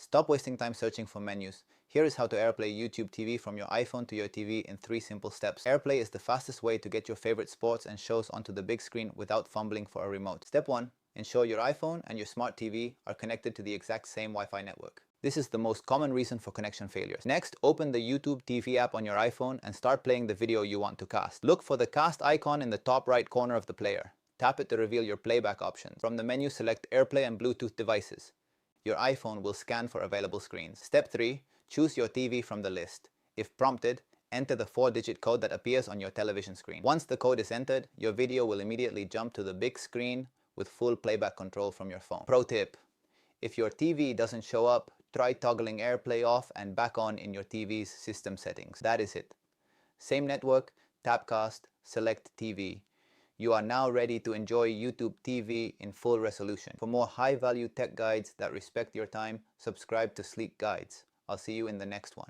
Stop wasting time searching for menus. Here is how to AirPlay YouTube TV from your iPhone to your TV in 3 simple steps. AirPlay is the fastest way to get your favorite sports and shows onto the big screen without fumbling for a remote. Step 1. Ensure your iPhone and your smart TV are connected to the exact same Wi-Fi network. This is the most common reason for connection failures. Next, open the YouTube TV app on your iPhone and start playing the video you want to cast. Look for the cast icon in the top right corner of the player. Tap it to reveal your playback options. From the menu, select AirPlay and Bluetooth devices. Your iPhone will scan for available screens. Step 3. Choose your TV from the list. If prompted, enter the 4-digit code that appears on your television screen. Once the code is entered, your video will immediately jump to the big screen with full playback control from your phone. Pro tip: if your TV doesn't show up, try toggling AirPlay off and back on in your TV's system settings. That is it. Same network, tapcast, select TV. You are now ready to enjoy YouTube TV in full resolution. For more high-value tech guides that respect your time, subscribe to Sleek Guides. I'll see you in the next one.